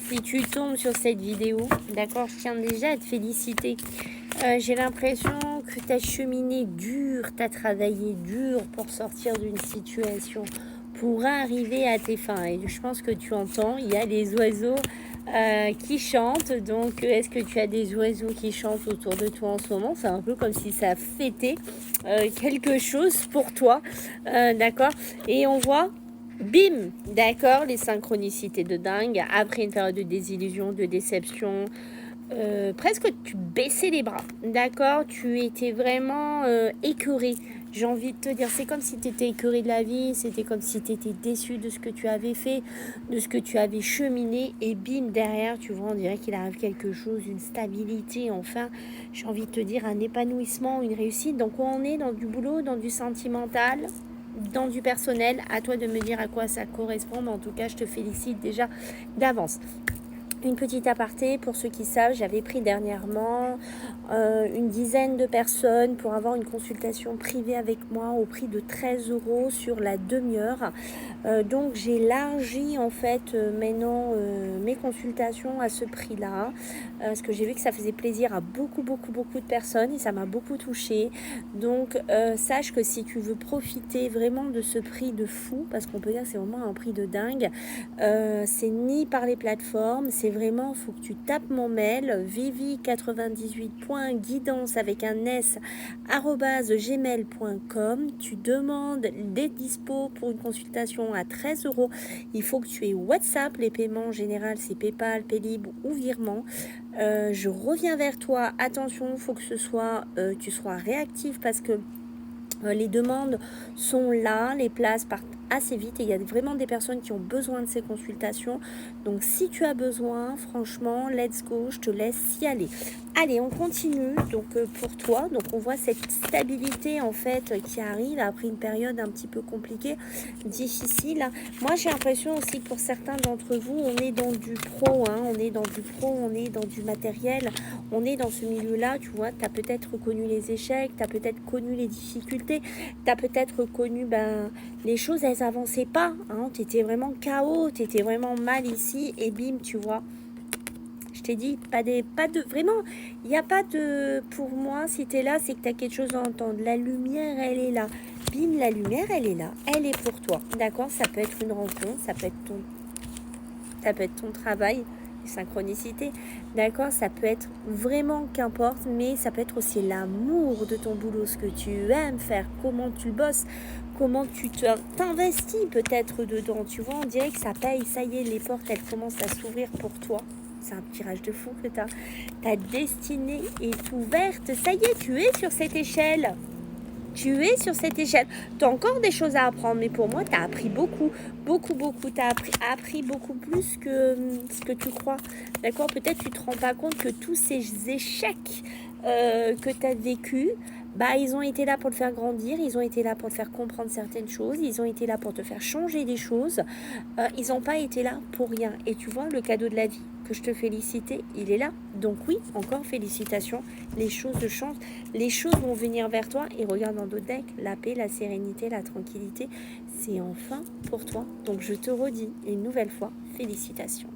Si tu tombes sur cette vidéo, d'accord, je tiens déjà à te féliciter. J'ai l'impression que tu as cheminé dur, tu as travaillé dur pour sortir d'une situation, pour arriver à tes fins. Et je pense que tu entends, il y a des oiseaux qui chantent. Donc, est-ce que tu as des oiseaux qui chantent autour de toi en ce moment? C'est un peu comme si ça fêtait quelque chose pour toi, d'accord? Et on voit... Bim, d'accord, les synchronicités de dingue, après une période de désillusion, de déception, presque tu baissais les bras, d'accord, tu étais vraiment écœuré, j'ai envie de te dire, c'est comme si tu étais écœuré de la vie, c'était comme si tu étais déçu de ce que tu avais fait, de ce que tu avais cheminé, et bim, derrière, tu vois, on dirait qu'il arrive quelque chose, une stabilité, enfin, j'ai envie de te dire, un épanouissement, une réussite. Donc on est dans du boulot, dans du sentimental, dans du personnel. À toi de me dire à quoi ça correspond, mais en tout cas je te félicite déjà d'avance. Une petite aparté, pour ceux qui savent, j'avais pris dernièrement une dizaine de personnes pour avoir une consultation privée avec moi au prix de 13 € sur la demi-heure. Donc j'ai élargi en fait maintenant mes consultations à ce prix-là, parce que j'ai vu que ça faisait plaisir à beaucoup de personnes et ça m'a beaucoup touchée. Donc sache que si tu veux profiter vraiment de ce prix de fou, parce qu'on peut dire que c'est vraiment un prix de dingue, c'est ni par les plateformes, c'est vraiment, il faut que tu tapes mon mail vivi98.guidance avec un s @gmail.com. Tu demandes des dispos pour une consultation à 13 €. Il faut que tu aies WhatsApp, les paiements en général c'est PayPal, Paylib ou virement. Je reviens vers toi, attention, il faut que tu sois réactif parce que les demandes sont là, les places partent assez vite et il y a vraiment des personnes qui ont besoin de ces consultations. Donc si tu as besoin, franchement, let's go, je te laisse y aller. Allez, on continue donc pour toi. Donc on voit cette stabilité en fait qui arrive après une période un petit peu compliquée, difficile. Moi j'ai l'impression aussi que pour certains d'entre vous, on est dans du pro, hein, on est dans du pro, on est dans du matériel, on est dans ce milieu-là, tu vois, tu as peut-être connu les échecs, tu as peut-être connu les difficultés, tu as peut-être connu les choses, elles avançaient pas, hein, tu étais vraiment KO, tu étais vraiment mal ici et bim, tu vois. Je t'ai dit, pas de vraiment, il n'y a pas de, pour moi, si tu es là, c'est que tu as quelque chose à entendre. La lumière, elle est là. Bim, la lumière, elle est là. Elle est pour toi. D'accord? Ça peut être une rencontre, ça peut être ton travail, les synchronicités. D'accord? Ça peut être vraiment qu'importe, mais ça peut être aussi l'amour de ton boulot, ce que tu aimes faire, comment tu le bosses, comment tu t'investis peut-être dedans. Tu vois, on dirait que ça paye, ça y est, les portes, elles commencent à s'ouvrir pour toi. C'est un tirage de fou que tu as. Ta destinée est ouverte. Ça y est, tu es sur cette échelle. Tu es sur cette échelle. Tu as encore des choses à apprendre, mais pour moi, tu as appris beaucoup. Tu as appris beaucoup plus que ce que tu crois. D'accord? Peut-être tu ne te rends pas compte que tous ces échecs que tu as vécus, ils ont été là pour te faire grandir, ils ont été là pour te faire comprendre certaines choses, ils ont été là pour te faire changer des choses. Ils n'ont pas été là pour rien. Et tu vois, le cadeau de la vie que je te félicitais, il est là. Donc oui, encore félicitations. Les choses changent, les choses vont venir vers toi. Et regarde dans d'autres decks, la paix, la sérénité, la tranquillité, c'est enfin pour toi. Donc je te redis une nouvelle fois, félicitations.